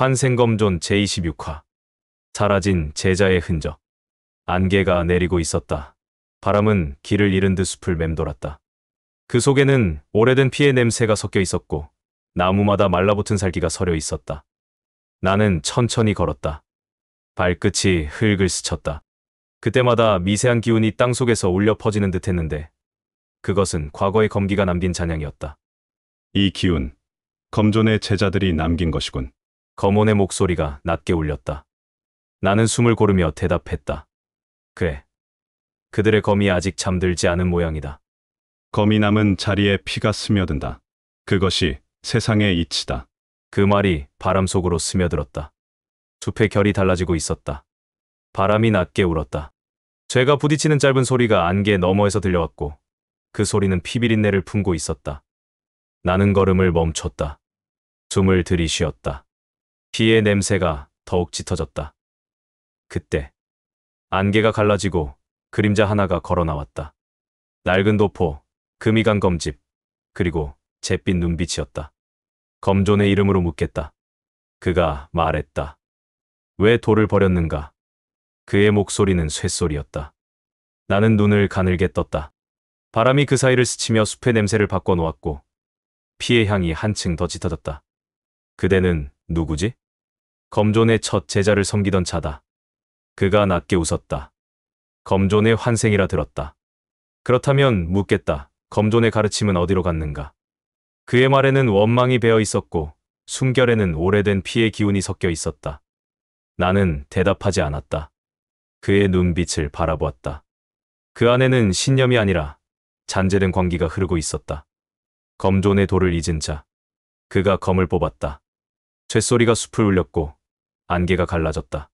환생검존 제26화. 사라진 제자의 흔적. 안개가 내리고 있었다. 바람은 길을 잃은 듯 숲을 맴돌았다. 그 속에는 오래된 피의 냄새가 섞여 있었고 나무마다 말라붙은 살기가 서려 있었다. 나는 천천히 걸었다. 발끝이 흙을 스쳤다. 그때마다 미세한 기운이 땅속에서 울려 퍼지는 듯 했는데 그것은 과거의 검기가 남긴 잔향이었다. 이 기운, 검존의 제자들이 남긴 것이군. 검온의 목소리가 낮게 울렸다. 나는 숨을 고르며 대답했다. 그래. 그들의 검이 아직 잠들지 않은 모양이다. 검이 남은 자리에 피가 스며든다. 그것이 세상의 이치다. 그 말이 바람 속으로 스며들었다. 숲의 결이 달라지고 있었다. 바람이 낮게 울었다. 쇠가 부딪히는 짧은 소리가 안개 너머에서 들려왔고 그 소리는 피비린내를 품고 있었다. 나는 걸음을 멈췄다. 숨을 들이쉬었다. 피의 냄새가 더욱 짙어졌다. 그때 안개가 갈라지고 그림자 하나가 걸어 나왔다. 낡은 도포, 금이 간 검집, 그리고 잿빛 눈빛이었다. 검존의 이름으로 묻겠다. 그가 말했다. 왜 돌을 버렸는가? 그의 목소리는 쇳소리였다. 나는 눈을 가늘게 떴다. 바람이 그 사이를 스치며 숲의 냄새를 바꿔놓았고 피의 향이 한층 더 짙어졌다. 그대는 누구지? 검존의 첫 제자를 섬기던 자다. 그가 낮게 웃었다. 검존의 환생이라 들었다. 그렇다면 묻겠다. 검존의 가르침은 어디로 갔는가? 그의 말에는 원망이 배어 있었고 숨결에는 오래된 피의 기운이 섞여 있었다. 나는 대답하지 않았다. 그의 눈빛을 바라보았다. 그 안에는 신념이 아니라 잔재된 광기가 흐르고 있었다. 검존의 도를 잊은 자. 그가 검을 뽑았다. 쇳소리가 숲을 울렸고 안개가 갈라졌다.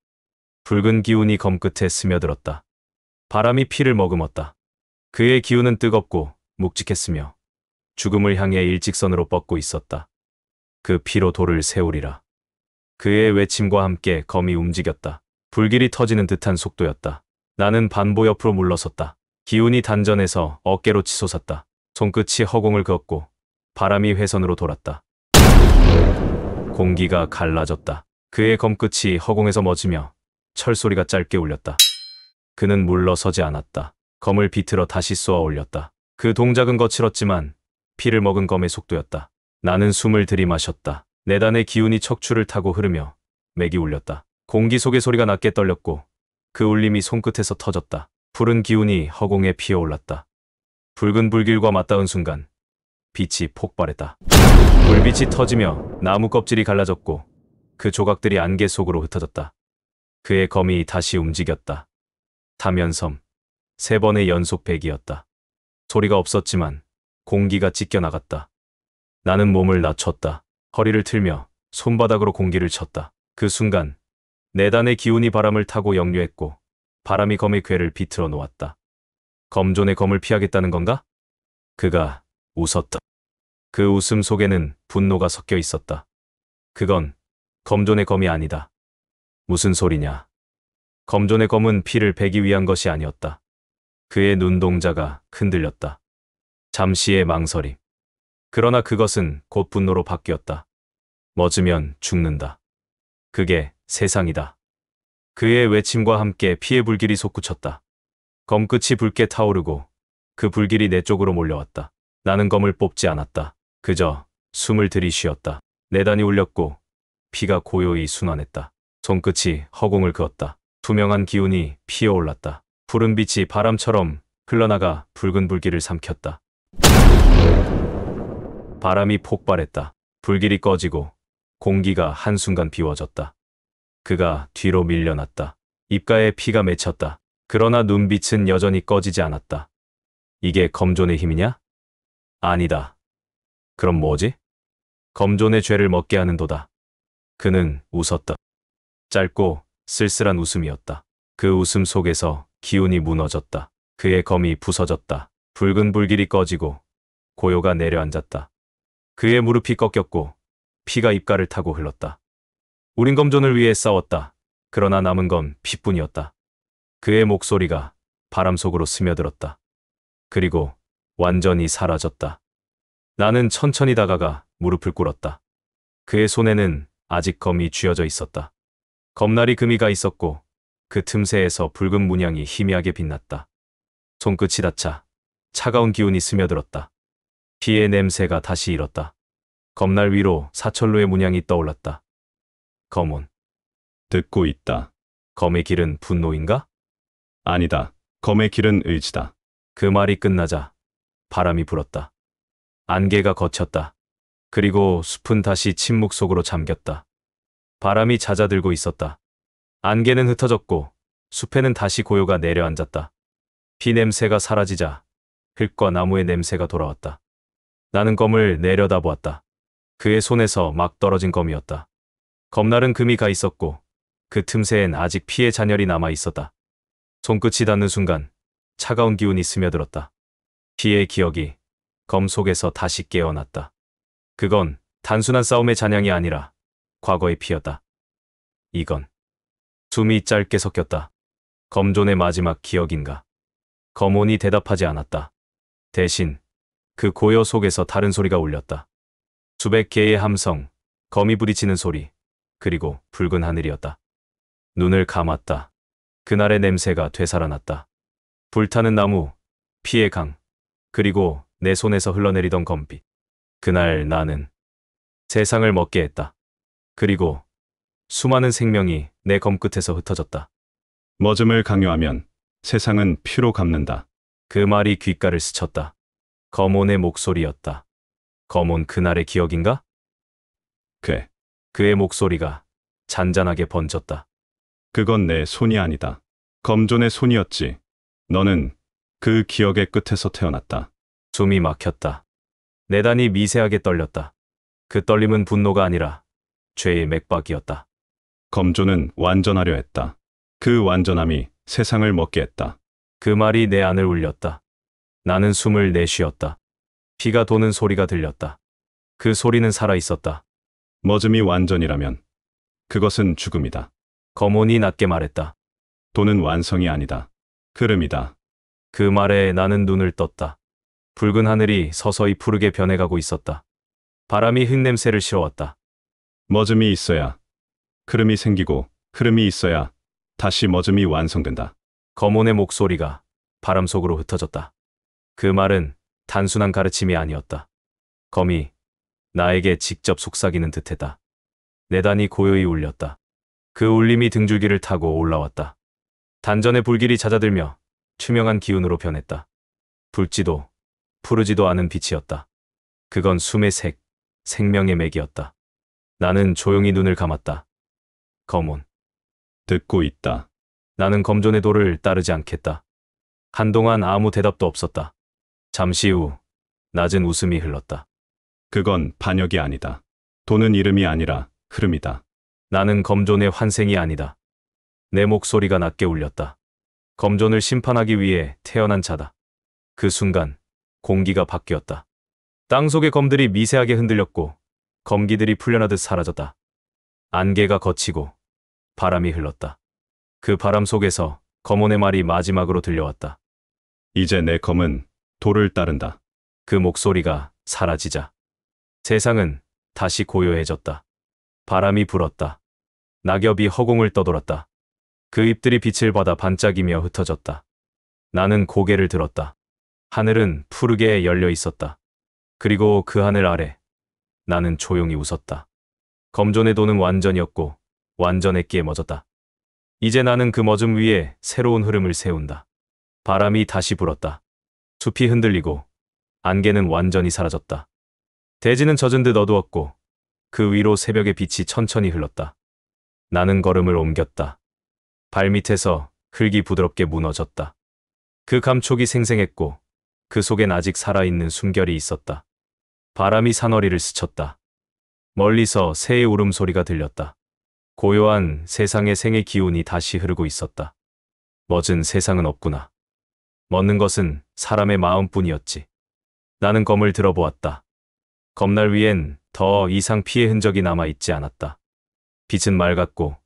붉은 기운이 검 끝에 스며들었다. 바람이 피를 머금었다. 그의 기운은 뜨겁고 묵직했으며 죽음을 향해 일직선으로 뻗고 있었다. 그 피로 돌을 세우리라. 그의 외침과 함께 검이 움직였다. 불길이 터지는 듯한 속도였다. 나는 반보 옆으로 물러섰다. 기운이 단전에서 어깨로 치솟았다. 손끝이 허공을 그었고 바람이 회선으로 돌았다. 공기가 갈라졌다. 그의 검끝이 허공에서 멎으며 철소리가 짧게 울렸다. 그는 물러서지 않았다. 검을 비틀어 다시 쏘아 올렸다. 그 동작은 거칠었지만 피를 먹은 검의 속도였다. 나는 숨을 들이마셨다. 내단의 기운이 척추를 타고 흐르며 맥이 울렸다. 공기 속의 소리가 낮게 떨렸고 그 울림이 손끝에서 터졌다. 푸른 기운이 허공에 피어올랐다. 붉은 불길과 맞닿은 순간 빛이 폭발했다. 불빛이 터지며 나무 껍질이 갈라졌고 그 조각들이 안개 속으로 흩어졌다. 그의 검이 다시 움직였다. 타면섬, 3번의 연속 배기였다. 소리가 없었지만 공기가 찢겨나갔다. 나는 몸을 낮췄다. 허리를 틀며 손바닥으로 공기를 쳤다. 그 순간 내단의 기운이 바람을 타고 역류했고 바람이 검의 궤를 비틀어 놓았다. 검존의 검을 피하겠다는 건가? 그가 웃었다. 그 웃음 속에는 분노가 섞여 있었다. 그건 검존의 검이 아니다. 무슨 소리냐? 검존의 검은 피를 베기 위한 것이 아니었다. 그의 눈동자가 흔들렸다. 잠시의 망설임. 그러나 그것은 곧 분노로 바뀌었다. 멎으면 죽는다. 그게 세상이다. 그의 외침과 함께 피의 불길이 솟구쳤다. 검끝이 붉게 타오르고 그 불길이 내 쪽으로 몰려왔다. 나는 검을 뽑지 않았다. 그저 숨을 들이쉬었다. 내단이 울렸고 피가 고요히 순환했다. 손끝이 허공을 그었다. 투명한 기운이 피어올랐다. 푸른 빛이 바람처럼 흘러나가 붉은 불길을 삼켰다. 바람이 폭발했다. 불길이 꺼지고 공기가 한순간 비워졌다. 그가 뒤로 밀려났다. 입가에 피가 맺혔다. 그러나 눈빛은 여전히 꺼지지 않았다. 이게 검존의 힘이냐? 아니다. 그럼 뭐지? 검존의 죄를 먹게 하는 도다. 그는 웃었다. 짧고 쓸쓸한 웃음이었다. 그 웃음 속에서 기운이 무너졌다. 그의 검이 부서졌다. 붉은 불길이 꺼지고 고요가 내려앉았다. 그의 무릎이 꺾였고 피가 입가를 타고 흘렀다. 우린 검존을 위해 싸웠다. 그러나 남은 건 피뿐이었다. 그의 목소리가 바람 속으로 스며들었다. 그리고 완전히 사라졌다. 나는 천천히 다가가 무릎을 꿇었다. 그의 손에는 아직 검이 쥐어져 있었다. 검날이 금이가 있었고 그 틈새에서 붉은 문양이 희미하게 빛났다. 손끝이 닿자 차가운 기운이 스며들었다. 피의 냄새가 다시 일었다. 검날 위로 사철로의 문양이 떠올랐다. 검은. 듣고 있다. 검의 길은 분노인가? 아니다. 검의 길은 의지다. 그 말이 끝나자 바람이 불었다. 안개가 걷혔다. 그리고 숲은 다시 침묵 속으로 잠겼다. 바람이 잦아들고 있었다. 안개는 흩어졌고 숲에는 다시 고요가 내려앉았다. 피 냄새가 사라지자 흙과 나무의 냄새가 돌아왔다. 나는 검을 내려다보았다. 그의 손에서 막 떨어진 검이었다. 검날은 금이 가 있었고 그 틈새엔 아직 피의 잔열이 남아 있었다. 손끝이 닿는 순간 차가운 기운이 스며들었다. 피의 기억이 검 속에서 다시 깨어났다. 그건 단순한 싸움의 잔향이 아니라 과거의 피였다. 이건 숨이 짧게 섞였다. 검존의 마지막 기억인가? 검온이 대답하지 않았다. 대신 그 고요 속에서 다른 소리가 울렸다. 수백 개의 함성, 검이 부딪히는 소리, 그리고 붉은 하늘이었다. 눈을 감았다. 그날의 냄새가 되살아났다. 불타는 나무, 피의 강, 그리고 내 손에서 흘러내리던 검빛. 그날 나는 세상을 먹게 했다. 그리고 수많은 생명이 내 검끝에서 흩어졌다. 머즘을 강요하면 세상은 피로 갚는다. 그 말이 귓가를 스쳤다. 검온의 목소리였다. 검온 그날의 기억인가? 그의 목소리가 잔잔하게 번졌다. 그건 내 손이 아니다. 검존의 손이었지. 너는 그 기억의 끝에서 태어났다. 숨이 막혔다. 내단이 미세하게 떨렸다. 그 떨림은 분노가 아니라 죄의 맥박이었다. 검존은 완전하려 했다. 그 완전함이 세상을 먹게 했다. 그 말이 내 안을 울렸다. 나는 숨을 내쉬었다. 피가 도는 소리가 들렸다. 그 소리는 살아있었다. 머즘이 완전이라면 그것은 죽음이다. 검온이 낮게 말했다. 도는 완성이 아니다. 흐름이다. 그 말에 나는 눈을 떴다. 붉은 하늘이 서서히 푸르게 변해가고 있었다. 바람이 흙냄새를 실어왔다. 머즘이 있어야 흐름이 생기고 흐름이 있어야 다시 머즘이 완성된다. 검온의 목소리가 바람 속으로 흩어졌다. 그 말은 단순한 가르침이 아니었다. 검이 나에게 직접 속삭이는 듯했다. 내단이 고요히 울렸다. 그 울림이 등줄기를 타고 올라왔다. 단전의 불길이 잦아들며 투명한 기운으로 변했다. 붉지도 푸르지도 않은 빛이었다. 그건 숨의 색, 생명의 맥이었다. 나는 조용히 눈을 감았다. 검온. 듣고 있다. 나는 검존의 도를 따르지 않겠다. 한동안 아무 대답도 없었다. 잠시 후 낮은 웃음이 흘렀다. 그건 반역이 아니다. 도는 이름이 아니라 흐름이다. 나는 검존의 환생이 아니다. 내 목소리가 낮게 울렸다. 검존을 심판하기 위해 태어난 자다. 그 순간 공기가 바뀌었다. 땅속의 검들이 미세하게 흔들렸고 검기들이 풀려나듯 사라졌다. 안개가 걷히고 바람이 흘렀다. 그 바람 속에서 검온의 말이 마지막으로 들려왔다. 이제 내 검은 도를 따른다. 그 목소리가 사라지자 세상은 다시 고요해졌다. 바람이 불었다. 낙엽이 허공을 떠돌았다. 그 잎들이 빛을 받아 반짝이며 흩어졌다. 나는 고개를 들었다. 하늘은 푸르게 열려 있었다. 그리고 그 하늘 아래 나는 조용히 웃었다. 검존의 도는 완전이었고 완전했기에 멎었다. 이제 나는 그 멎음 위에 새로운 흐름을 세운다. 바람이 다시 불었다. 숲이 흔들리고 안개는 완전히 사라졌다. 대지는 젖은 듯 어두웠고 그 위로 새벽의 빛이 천천히 흘렀다. 나는 걸음을 옮겼다. 발밑에서 흙이 부드럽게 무너졌다. 그 감촉이 생생했고 그 속엔 아직 살아있는 숨결이 있었다. 바람이 산허리를 스쳤다. 멀리서 새의 울음소리가 들렸다. 고요한 세상의 생의 기운이 다시 흐르고 있었다. 멎은 세상은 없구나. 멎는 것은 사람의 마음뿐이었지. 나는 검을 들어보았다. 검날 위엔 더 이상 피의 흔적이 남아있지 않았다. 빛은 맑았고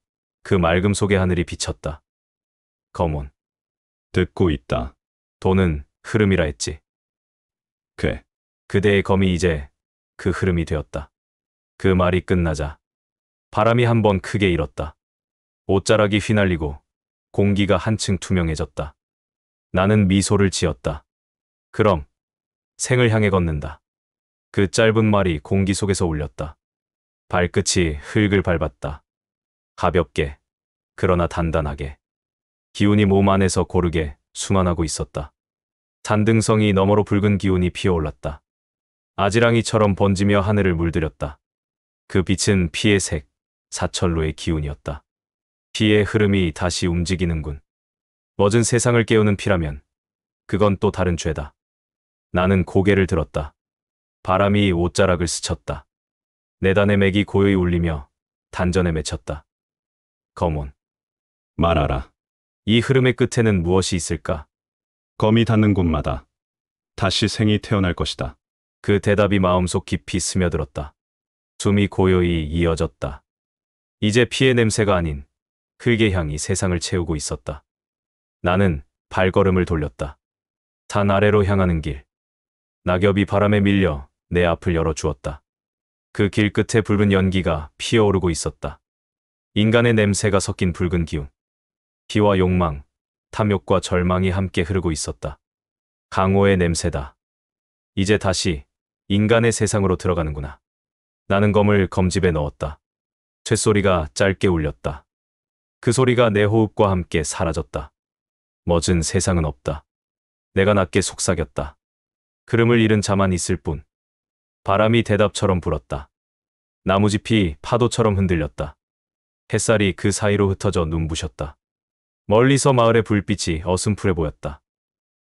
그 맑음 속의 하늘이 비쳤다. 검온. 듣고 있다. 도는 흐름이라 했지. 그대의 검이 이제 그 흐름이 되었다. 그 말이 끝나자 바람이 한 번 크게 일었다. 옷자락이 휘날리고 공기가 한층 투명해졌다. 나는 미소를 지었다. 그럼 생을 향해 걷는다. 그 짧은 말이 공기 속에서 울렸다. 발끝이 흙을 밟았다. 가볍게, 그러나 단단하게. 기운이 몸 안에서 고르게 순환하고 있었다. 산등성이 너머로 붉은 기운이 피어올랐다. 아지랑이처럼 번지며 하늘을 물들였다. 그 빛은 피의 색, 사철로의 기운이었다. 피의 흐름이 다시 움직이는군. 멎은 세상을 깨우는 피라면 그건 또 다른 죄다. 나는 고개를 들었다. 바람이 옷자락을 스쳤다. 내단의 맥이 고요히 울리며 단전에 맺혔다. 검온. 말하라. 이 흐름의 끝에는 무엇이 있을까? 검이 닿는 곳마다 다시 생이 태어날 것이다. 그 대답이 마음속 깊이 스며들었다. 숨이 고요히 이어졌다. 이제 피의 냄새가 아닌 흙의 향이 세상을 채우고 있었다. 나는 발걸음을 돌렸다. 산 아래로 향하는 길. 낙엽이 바람에 밀려 내 앞을 열어주었다. 그 길 끝에 붉은 연기가 피어오르고 있었다. 인간의 냄새가 섞인 붉은 기운. 피와 욕망, 탐욕과 절망이 함께 흐르고 있었다. 강호의 냄새다. 이제 다시 인간의 세상으로 들어가는구나. 나는 검을 검집에 넣었다. 쇳소리가 짧게 울렸다. 그 소리가 내 호흡과 함께 사라졌다. 멎은 세상은 없다. 내가 낮게 속삭였다. 흐름을 잃은 자만 있을 뿐. 바람이 대답처럼 불었다. 나무짚이 파도처럼 흔들렸다. 햇살이 그 사이로 흩어져 눈부셨다. 멀리서 마을의 불빛이 어슴푸레 보였다.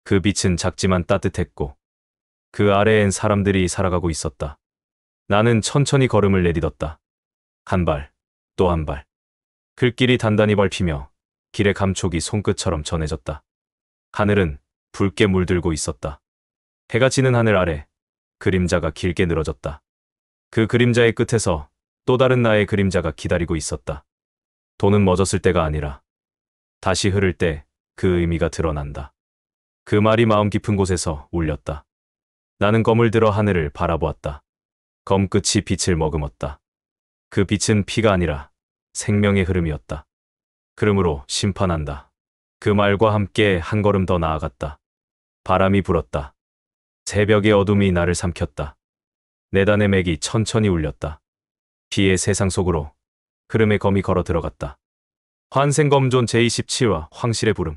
그 빛은 작지만 따뜻했고 그 아래엔 사람들이 살아가고 있었다. 나는 천천히 걸음을 내딛었다. 한 발, 또 한 발. 글길이 단단히 밟히며 길의 감촉이 손끝처럼 전해졌다. 하늘은 붉게 물들고 있었다. 해가 지는 하늘 아래 그림자가 길게 늘어졌다. 그 그림자의 끝에서 또 다른 나의 그림자가 기다리고 있었다. 돈은 멎었을 때가 아니라 다시 흐를 때 그 의미가 드러난다. 그 말이 마음 깊은 곳에서 울렸다. 나는 검을 들어 하늘을 바라보았다. 검 끝이 빛을 머금었다. 그 빛은 피가 아니라 생명의 흐름이었다. 그러므로 심판한다. 그 말과 함께 한 걸음 더 나아갔다. 바람이 불었다. 새벽의 어둠이 나를 삼켰다. 내단의 맥이 천천히 울렸다. 피의 세상 속으로 흐름의 검이 걸어 들어갔다. 환생검존 제27화 황실의 부름.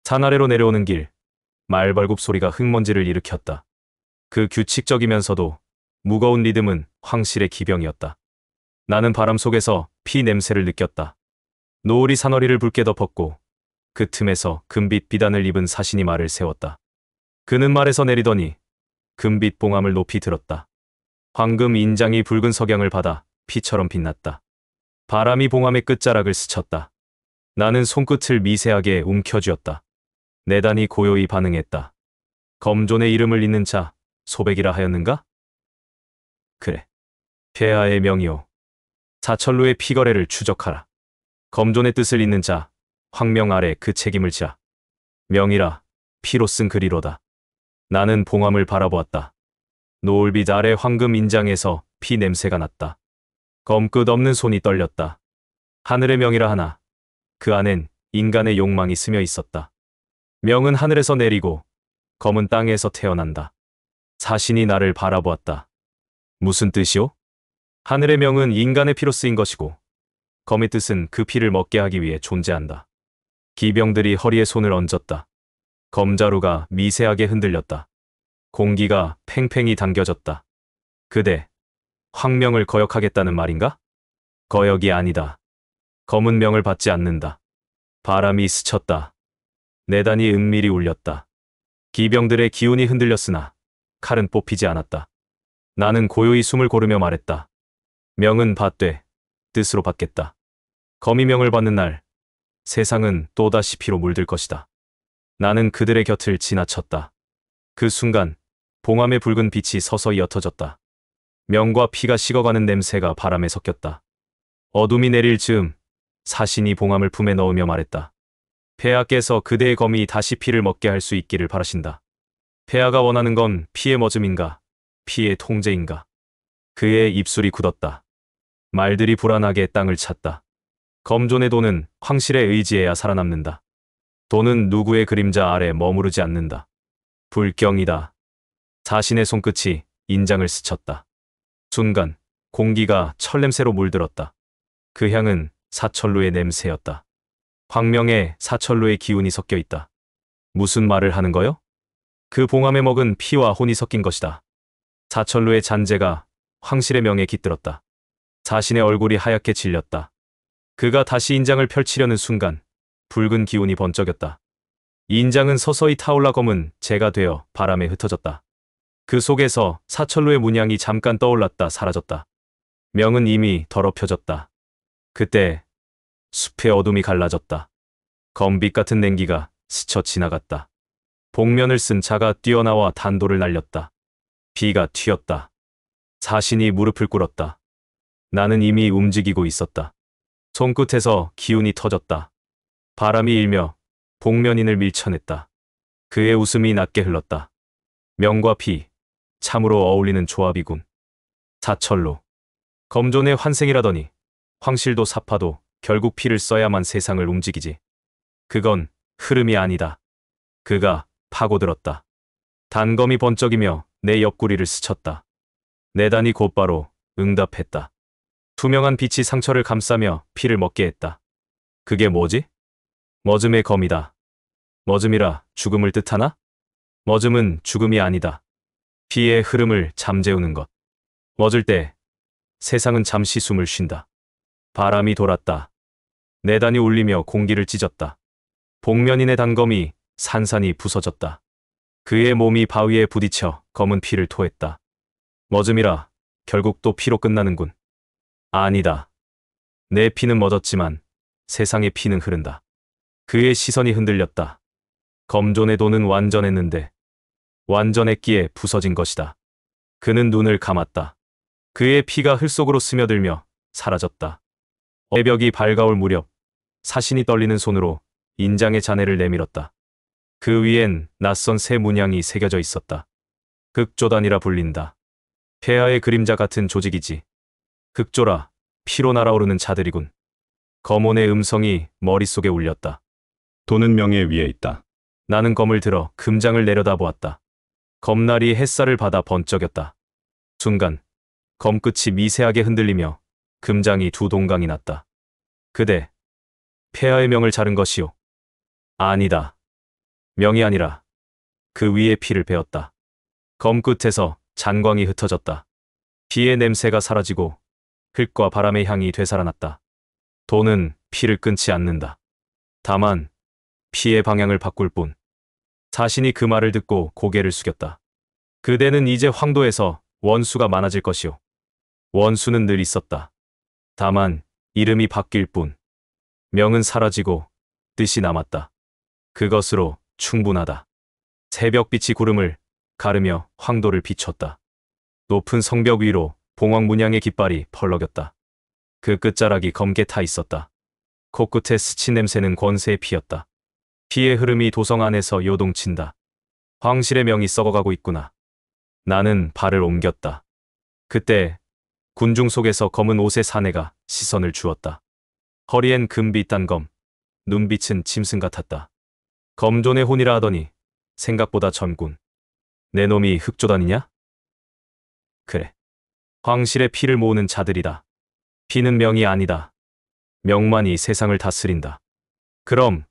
산 아래로 내려오는 길. 말발굽 소리가 흙먼지를 일으켰다. 그 규칙적이면서도 무거운 리듬은 황실의 기병이었다. 나는 바람 속에서 피 냄새를 느꼈다. 노을이 산허리를 붉게 덮었고 그 틈에서 금빛 비단을 입은 사신이 말을 세웠다. 그는 말에서 내리더니 금빛 봉함을 높이 들었다. 황금 인장이 붉은 석양을 받아 피처럼 빛났다. 바람이 봉함의 끝자락을 스쳤다. 나는 손끝을 미세하게 움켜쥐었다. 내단이 고요히 반응했다. 검존의 이름을 잇는 자, 소백이라 하였는가? 그래. 폐하의 명이요. 사철로의 피거래를 추적하라. 검존의 뜻을 잇는 자, 황명 아래 그 책임을 지라. 명이라, 피로 쓴 글이로다. 나는 봉함을 바라보았다. 노을빛 아래 황금 인장에서 피 냄새가 났다. 검끝 없는 손이 떨렸다. 하늘의 명이라 하나, 그 안엔 인간의 욕망이 스며 있었다. 명은 하늘에서 내리고 검은 땅에서 태어난다. 사신이 나를 바라보았다. 무슨 뜻이오? 하늘의 명은 인간의 피로 쓰인 것이고 검의 뜻은 그 피를 먹게 하기 위해 존재한다. 기병들이 허리에 손을 얹었다. 검자루가 미세하게 흔들렸다. 공기가 팽팽히 당겨졌다. 그대, 황명을 거역하겠다는 말인가? 거역이 아니다. 검은 명을 받지 않는다. 바람이 스쳤다. 내단이 은밀히 울렸다. 기병들의 기운이 흔들렸으나 칼은 뽑히지 않았다. 나는 고요히 숨을 고르며 말했다. 명은 받되 뜻으로 받겠다. 검이 명을 받는 날 세상은 또다시 피로 물들 것이다. 나는 그들의 곁을 지나쳤다. 그 순간 봉함의 붉은 빛이 서서히 옅어졌다. 명과 피가 식어가는 냄새가 바람에 섞였다. 어둠이 내릴 즈음 사신이 봉함을 품에 넣으며 말했다. 폐하께서 그대의 검이 다시 피를 먹게 할 수 있기를 바라신다. 폐하가 원하는 건 피의 멎음인가, 피의 통제인가. 그의 입술이 굳었다. 말들이 불안하게 땅을 찼다. 검존의 돈은 황실에 의지해야 살아남는다. 돈은 누구의 그림자 아래 머무르지 않는다. 불경이다. 자신의 손끝이 인장을 스쳤다. 순간 공기가 철냄새로 물들었다. 그 향은 사철로의 냄새였다. 황명에 사철로의 기운이 섞여 있다. 무슨 말을 하는 거요? 그 봉함에 먹은 피와 혼이 섞인 것이다. 사철로의 잔재가 황실의 명에 깃들었다. 자신의 얼굴이 하얗게 질렸다. 그가 다시 인장을 펼치려는 순간 붉은 기운이 번쩍였다. 인장은 서서히 타올라 검은 재가 되어 바람에 흩어졌다. 그 속에서 사철로의 문양이 잠깐 떠올랐다 사라졌다. 명은 이미 더럽혀졌다. 그때 숲의 어둠이 갈라졌다. 검빛 같은 냉기가 스쳐 지나갔다. 복면을 쓴 자가 뛰어나와 단도를 날렸다. 비가 튀었다. 자신이 무릎을 꿇었다. 나는 이미 움직이고 있었다. 손끝에서 기운이 터졌다. 바람이 일며 복면인을 밀쳐냈다. 그의 웃음이 낮게 흘렀다. 명과 피, 참으로 어울리는 조합이군. 사철로. 검존의 환생이라더니 황실도 사파도 결국 피를 써야만 세상을 움직이지. 그건 흐름이 아니다. 그가 파고들었다. 단검이 번쩍이며 내 옆구리를 스쳤다. 내단이 곧바로 응답했다. 투명한 빛이 상처를 감싸며 피를 먹게 했다. 그게 뭐지? 머즘의 검이다. 머즘이라 죽음을 뜻하나? 머즘은 죽음이 아니다. 피의 흐름을 잠재우는 것. 멎을 때 세상은 잠시 숨을 쉰다. 바람이 돌았다. 내단이 울리며 공기를 찢었다. 복면인의 단검이 산산이 부서졌다. 그의 몸이 바위에 부딪혀 검은 피를 토했다. 머즘이라 결국 또 피로 끝나는군. 아니다. 내 피는 멎었지만 세상의 피는 흐른다. 그의 시선이 흔들렸다. 검존의 돈은 완전했는데 완전했기에 부서진 것이다. 그는 눈을 감았다. 그의 피가 흘 속으로 스며들며 사라졌다. 새벽이 밝아올 무렵 사신이 떨리는 손으로 인장의 잔해를 내밀었다. 그 위엔 낯선 새 문양이 새겨져 있었다. 극조단이라 불린다. 폐하의 그림자 같은 조직이지. 극조라 피로 날아오르는 자들이군. 검온의 음성이 머릿속에 울렸다. 돈은 명예 위에 있다. 나는 검을 들어 금장을 내려다보았다. 검날이 햇살을 받아 번쩍였다. 순간 검끝이 미세하게 흔들리며 금장이 두 동강이 났다. 그대, 폐하의 명을 자른 것이오. 아니다. 명이 아니라 그 위에 피를 베었다. 검끝에서 잔광이 흩어졌다. 피의 냄새가 사라지고 흙과 바람의 향이 되살아났다. 돈은 피를 끊지 않는다. 다만 피의 방향을 바꿀 뿐. 자신이 그 말을 듣고 고개를 숙였다. 그대는 이제 황도에서 원수가 많아질 것이오. 원수는 늘 있었다. 다만 이름이 바뀔 뿐. 명은 사라지고 뜻이 남았다. 그것으로 충분하다. 새벽빛이 구름을 가르며 황도를 비췄다. 높은 성벽 위로 봉황 문양의 깃발이 펄럭였다. 그 끝자락이 검게 타 있었다. 코끝에 스친 냄새는 권세의 피였다. 피의 흐름이 도성 안에서 요동친다. 황실의 명이 썩어가고 있구나. 나는 발을 옮겼다. 그때 군중 속에서 검은 옷의 사내가 시선을 주었다. 허리엔 금빛 단검, 눈빛은 짐승 같았다. 검존의 혼이라 하더니 생각보다 젊군. 내 놈이 흑조단이냐? 그래. 황실의 피를 모으는 자들이다. 피는 명이 아니다. 명만이 세상을 다스린다. 그럼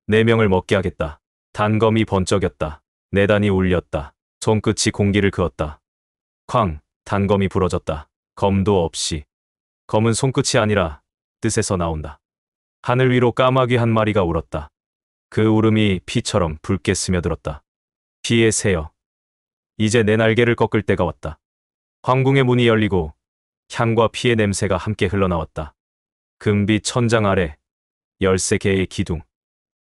내 명을 먹게 하겠다. 단검이 번쩍였다. 내단이 울렸다. 손끝이 공기를 그었다. 쾅! 단검이 부러졌다. 검도 없이. 검은 손끝이 아니라 뜻에서 나온다. 하늘 위로 까마귀 한 마리가 울었다. 그 울음이 피처럼 붉게 스며들었다. 피의 새여. 이제 내 날개를 꺾을 때가 왔다. 황궁의 문이 열리고 향과 피의 냄새가 함께 흘러나왔다. 금빛 천장 아래 13개의 기둥.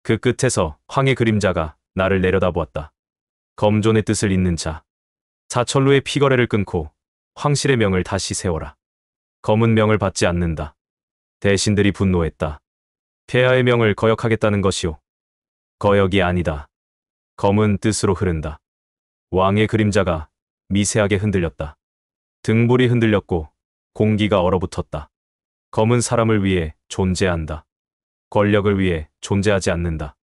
그 끝에서 황의 그림자가 나를 내려다보았다. 검존의 뜻을 잇는 자. 사철로의 피거래를 끊고 황실의 명을 다시 세워라. 검은 명을 받지 않는다. 대신들이 분노했다. 폐하의 명을 거역하겠다는 것이오. 거역이 아니다. 검은 뜻으로 흐른다. 왕의 그림자가 미세하게 흔들렸다. 등불이 흔들렸고 공기가 얼어붙었다. 검은 사람을 위해 존재한다. 권력을 위해 존재하지 않는다.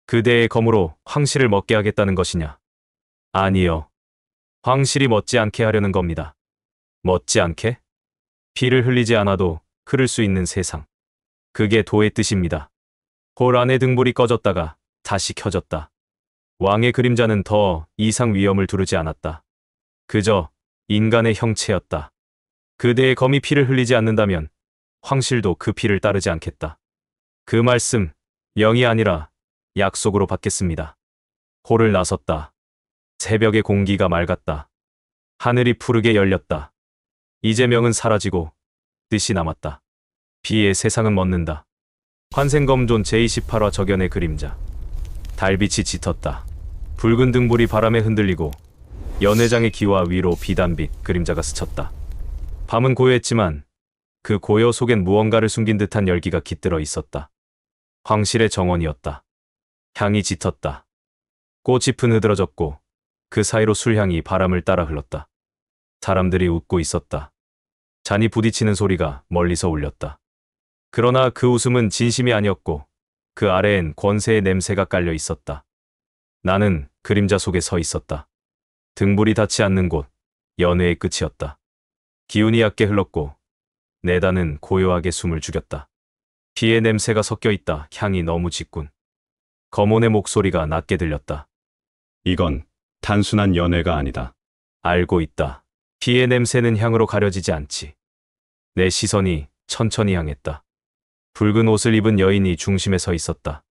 그대의 검으로 황실을 먹게 하겠다는 것이냐? 아니요. 황실이 멋지 않게 하려는 겁니다. 멋지 않게? 피를 흘리지 않아도 흐를 수 있는 세상. 그게 도의 뜻입니다. 홀 안의 등불이 꺼졌다가 다시 켜졌다. 왕의 그림자는 더 이상 위험을 두르지 않았다. 그저 인간의 형체였다. 그대의 검이 피를 흘리지 않는다면 황실도 그 피를 따르지 않겠다. 그 말씀, 영이 아니라 약속으로 받겠습니다. 홀을 나섰다. 새벽의 공기가 맑았다. 하늘이 푸르게 열렸다. 이재명은 사라지고 뜻이 남았다. 비에 세상은 멎는다. 환생검존 제28화 적연의 그림자. 달빛이 짙었다. 붉은 등불이 바람에 흔들리고 연회장의 기와 위로 비단빛 그림자가 스쳤다. 밤은 고요했지만 그 고요 속엔 무언가를 숨긴 듯한 열기가 깃들어 있었다. 황실의 정원이었다. 향이 짙었다. 꽃잎은 흐드러졌고 그 사이로 술향이 바람을 따라 흘렀다. 사람들이 웃고 있었다. 잔이 부딪히는 소리가 멀리서 울렸다. 그러나 그 웃음은 진심이 아니었고 그 아래엔 권세의 냄새가 깔려 있었다. 나는 그림자 속에 서 있었다. 등불이 닿지 않는 곳, 연회의 끝이었다. 기운이 얕게 흘렀고 내단은 고요하게 숨을 죽였다. 피의 냄새가 섞여 있다. 향이 너무 짙군. 검온의 목소리가 낮게 들렸다. 이건 단순한 연애가 아니다. 알고 있다. 피의 냄새는 향으로 가려지지 않지. 내 시선이 천천히 향했다. 붉은 옷을 입은 여인이 중심에 서 있었다.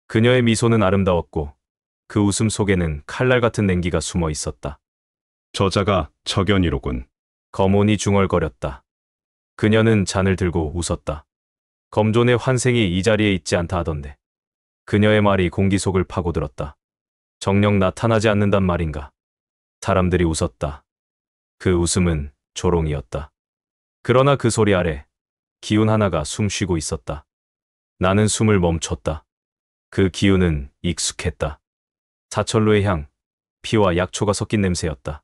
그녀의 미소는 아름다웠고 그 웃음 속에는 칼날 같은 냉기가 숨어 있었다. 저자가 적연이로군. 검온이 중얼거렸다. 그녀는 잔을 들고 웃었다. 검존의 환생이 이 자리에 있지 않다 하던데. 그녀의 말이 공기 속을 파고들었다. 정녕 나타나지 않는단 말인가. 사람들이 웃었다. 그 웃음은 조롱이었다. 그러나 그 소리 아래 기운 하나가 숨 쉬고 있었다. 나는 숨을 멈췄다. 그 기운은 익숙했다. 사철로의 향, 피와 약초가 섞인 냄새였다.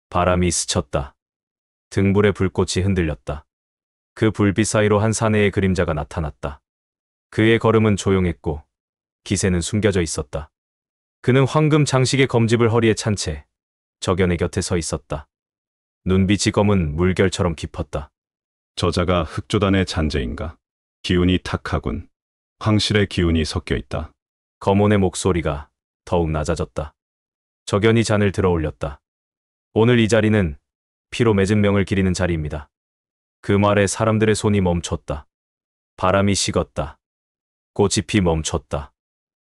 바람이 스쳤다. 등불의 불꽃이 흔들렸다. 그 불빛 사이로 한 사내의 그림자가 나타났다. 그의 걸음은 조용했고 기세는 숨겨져 있었다. 그는 황금 장식의 검집을 허리에 찬 채 적연의 곁에 서 있었다. 눈빛이 검은 물결처럼 깊었다. 저자가 흑조단의 잔재인가? 기운이 탁하군. 황실의 기운이 섞여 있다. 검온의 목소리가 더욱 낮아졌다. 적연이 잔을 들어 올렸다. 오늘 이 자리는 피로 맺은 명을 기리는 자리입니다. 그 말에 사람들의 손이 멈췄다. 바람이 식었다. 꽃잎이 멈췄다.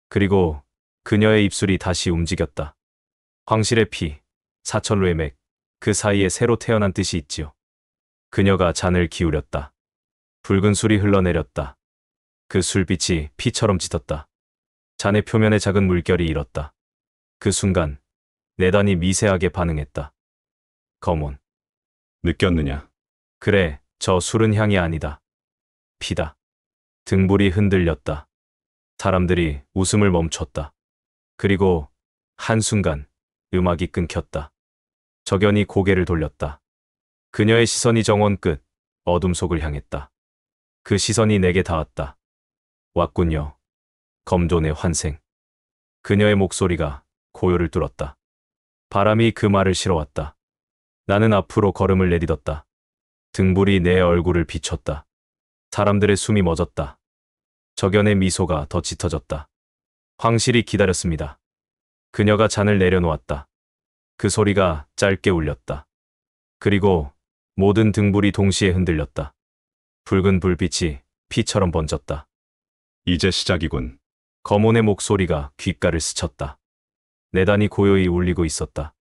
그리고 그녀의 입술이 다시 움직였다. 황실의 피, 사철로의 맥, 그 사이에 새로 태어난 뜻이 있지요. 그녀가 잔을 기울였다. 붉은 술이 흘러내렸다. 그 술빛이 피처럼 짙었다. 잔의 표면에 작은 물결이 일었다. 그 순간 내단이 미세하게 반응했다. 검온. 느꼈느냐? 그래, 저 술은 향이 아니다. 피다. 등불이 흔들렸다. 사람들이 웃음을 멈췄다. 그리고 한순간 음악이 끊겼다. 적연이 고개를 돌렸다. 그녀의 시선이 정원 끝, 어둠 속을 향했다. 그 시선이 내게 닿았다. 왔군요. 검존의 환생. 그녀의 목소리가 고요를 뚫었다. 바람이 그 말을 실어왔다. 나는 앞으로 걸음을 내딛었다. 등불이 내 얼굴을 비췄다. 사람들의 숨이 멎었다. 적연의 미소가 더 짙어졌다. 황실이 기다렸습니다. 그녀가 잔을 내려놓았다. 그 소리가 짧게 울렸다. 그리고 모든 등불이 동시에 흔들렸다. 붉은 불빛이 피처럼 번졌다. 이제 시작이군. 검온의 목소리가 귓가를 스쳤다. 내단이 고요히 울리고 있었다.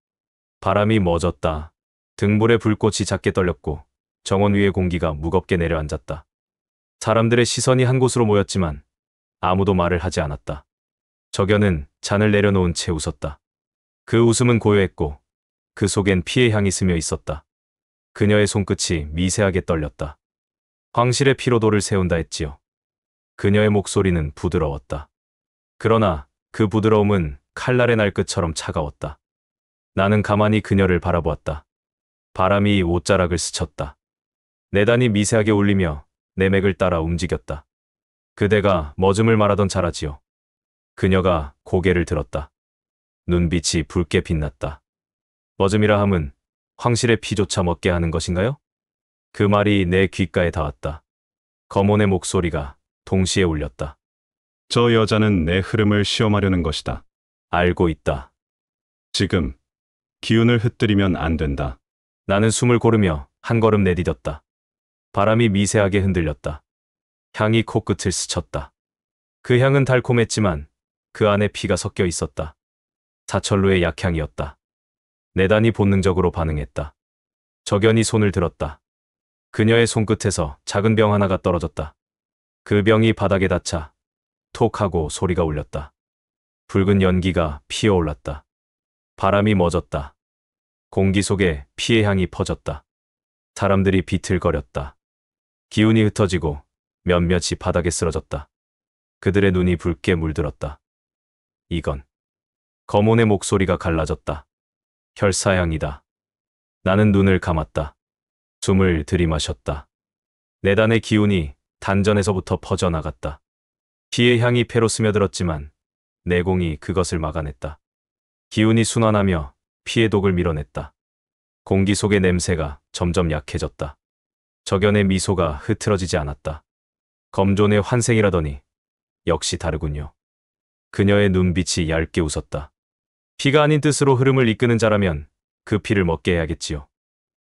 바람이 멎었다. 등불의 불꽃이 작게 떨렸고 정원 위의 공기가 무겁게 내려앉았다. 사람들의 시선이 한 곳으로 모였지만 아무도 말을 하지 않았다. 적연은 잔을 내려놓은 채 웃었다. 그 웃음은 고요했고 그 속엔 피의 향이 스며 있었다. 그녀의 손끝이 미세하게 떨렸다. 황실의 피로도를 세운다 했지요. 그녀의 목소리는 부드러웠다. 그러나 그 부드러움은 칼날의 날끝처럼 차가웠다. 나는 가만히 그녀를 바라보았다. 바람이 옷자락을 스쳤다. 내단이 미세하게 울리며 내 맥을 따라 움직였다. 그대가 머슴을 말하던 자라지요. 그녀가 고개를 들었다. 눈빛이 붉게 빛났다. 머슴이라 함은 황실의 피조차 먹게 하는 것인가요? 그 말이 내 귓가에 닿았다. 검혼의 목소리가 동시에 울렸다. 저 여자는 내 흐름을 시험하려는 것이다. 알고 있다. 지금 기운을 흩뜨리면 안 된다. 나는 숨을 고르며 한 걸음 내디뎠다. 바람이 미세하게 흔들렸다. 향이 코끝을 스쳤다. 그 향은 달콤했지만 그 안에 피가 섞여 있었다. 사철로의 약향이었다. 내단이 본능적으로 반응했다. 적연히 손을 들었다. 그녀의 손끝에서 작은 병 하나가 떨어졌다. 그 병이 바닥에 닿자 톡 하고 소리가 울렸다. 붉은 연기가 피어올랐다. 바람이 멎었다. 공기 속에 피의 향이 퍼졌다. 사람들이 비틀거렸다. 기운이 흩어지고 몇몇이 바닥에 쓰러졌다. 그들의 눈이 붉게 물들었다. 이건 검혼의 목소리가 갈라졌다. 혈사향이다. 나는 눈을 감았다. 숨을 들이마셨다. 내단의 기운이 단전에서부터 퍼져나갔다. 피의 향이 폐로 스며들었지만 내공이 그것을 막아냈다. 기운이 순환하며 피의 독을 밀어냈다. 공기 속의 냄새가 점점 약해졌다. 적연의 미소가 흐트러지지 않았다. 검존의 환생이라더니 역시 다르군요. 그녀의 눈빛이 얇게 웃었다. 피가 아닌 뜻으로 흐름을 이끄는 자라면 그 피를 먹게 해야겠지요.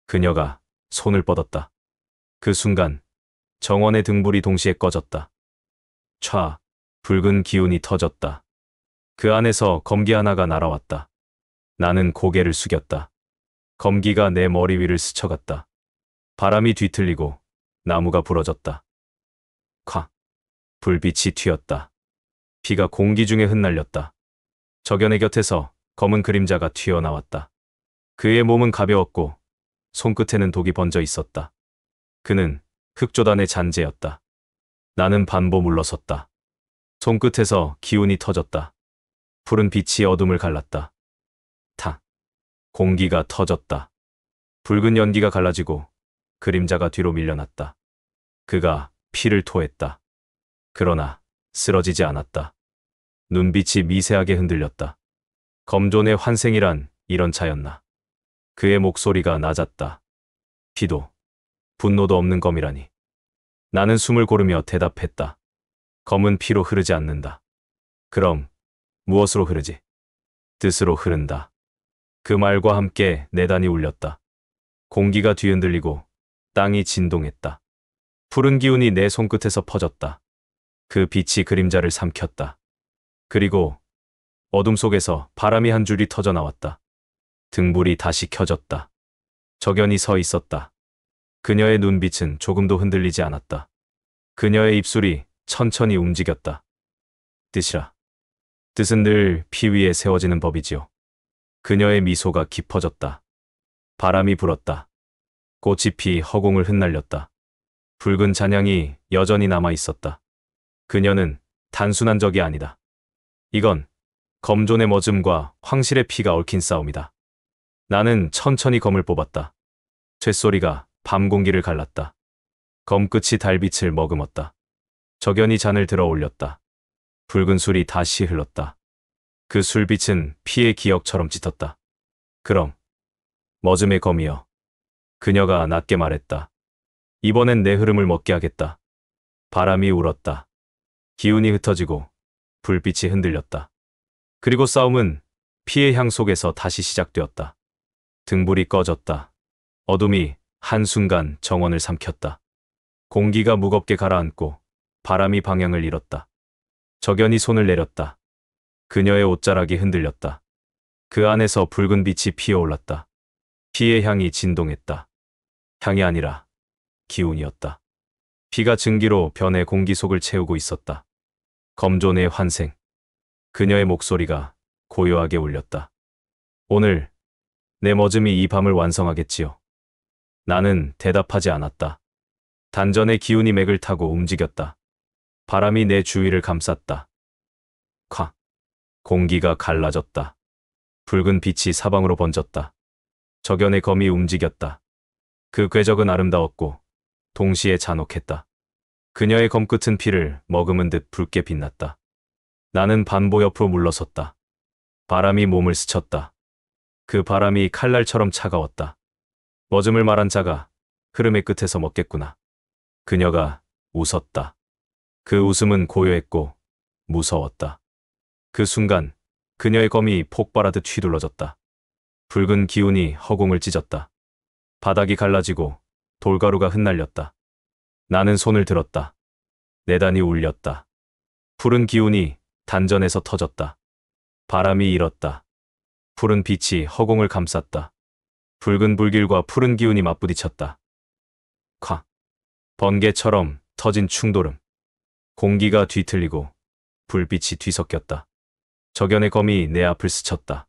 그녀가 손을 뻗었다. 그 순간 정원의 등불이 동시에 꺼졌다. 촤, 붉은 기운이 터졌다. 그 안에서 검기 하나가 날아왔다. 나는 고개를 숙였다. 검기가 내 머리 위를 스쳐갔다. 바람이 뒤틀리고 나무가 부러졌다. 콱, 불빛이 튀었다. 피가 공기 중에 흩날렸다. 적연의 곁에서 검은 그림자가 튀어나왔다. 그의 몸은 가벼웠고 손끝에는 독이 번져 있었다. 그는 흑조단의 잔재였다. 나는 반보 물러섰다. 손끝에서 기운이 터졌다. 푸른 빛이 어둠을 갈랐다. 탁, 공기가 터졌다. 붉은 연기가 갈라지고 그림자가 뒤로 밀려났다. 그가 피를 토했다. 그러나 쓰러지지 않았다. 눈빛이 미세하게 흔들렸다. 검존의 환생이란 이런 차였나. 그의 목소리가 낮았다. 피도 분노도 없는 검이라니. 나는 숨을 고르며 대답했다. 검은 피로 흐르지 않는다. 그럼 무엇으로 흐르지? 뜻으로 흐른다. 그 말과 함께 내단이 울렸다. 공기가 뒤흔들리고 땅이 진동했다. 푸른 기운이 내 손끝에서 퍼졌다. 그 빛이 그림자를 삼켰다. 그리고 어둠 속에서 바람이 한 줄이 터져 나왔다. 등불이 다시 켜졌다. 적연히 서 있었다. 그녀의 눈빛은 조금도 흔들리지 않았다. 그녀의 입술이 천천히 움직였다. 뜻이라. 뜻은 늘 피 위에 세워지는 법이지요. 그녀의 미소가 깊어졌다. 바람이 불었다. 꽃이 피 허공을 흩날렸다. 붉은 잔향이 여전히 남아 있었다. 그녀는 단순한 적이 아니다. 이건 검존의 머즘과 황실의 피가 얽힌 싸움이다. 나는 천천히 검을 뽑았다. 쇳소리가 밤 공기를 갈랐다. 검끝이 달빛을 머금었다. 적연히 잔을 들어 올렸다. 붉은 술이 다시 흘렀다. 그 술빛은 피의 기억처럼 짙었다. 그럼 머즘의 검이여. 그녀가 낮게 말했다. 이번엔 내 흐름을 먹게 하겠다. 바람이 울었다. 기운이 흩어지고 불빛이 흔들렸다. 그리고 싸움은 피의 향 속에서 다시 시작되었다. 등불이 꺼졌다. 어둠이 한순간 정원을 삼켰다. 공기가 무겁게 가라앉고 바람이 방향을 잃었다. 적연히 손을 내렸다. 그녀의 옷자락이 흔들렸다. 그 안에서 붉은 빛이 피어올랐다. 피의 향이 진동했다. 향이 아니라 기운이었다. 피가 증기로 변해 공기 속을 채우고 있었다. 검존의 환생. 그녀의 목소리가 고요하게 울렸다. 오늘 내 머즘이 이 밤을 완성하겠지요. 나는 대답하지 않았다. 단전의 기운이 맥을 타고 움직였다. 바람이 내 주위를 감쌌다. 콱. 공기가 갈라졌다. 붉은 빛이 사방으로 번졌다. 적연의 검이 움직였다. 그 궤적은 아름다웠고 동시에 잔혹했다. 그녀의 검끝은 피를 머금은 듯 붉게 빛났다. 나는 반보 옆으로 물러섰다. 바람이 몸을 스쳤다. 그 바람이 칼날처럼 차가웠다. 머슴을 말한 자가 흐름의 끝에서 먹겠구나. 그녀가 웃었다. 그 웃음은 고요했고 무서웠다. 그 순간 그녀의 검이 폭발하듯 휘둘러졌다. 붉은 기운이 허공을 찢었다. 바닥이 갈라지고 돌가루가 흩날렸다. 나는 손을 들었다. 내단이 울렸다. 푸른 기운이 단전에서 터졌다. 바람이 일었다. 푸른 빛이 허공을 감쌌다. 붉은 불길과 푸른 기운이 맞부딪혔다. 콱. 번개처럼 터진 충돌음. 공기가 뒤틀리고 불빛이 뒤섞였다. 적연의 검이 내 앞을 스쳤다.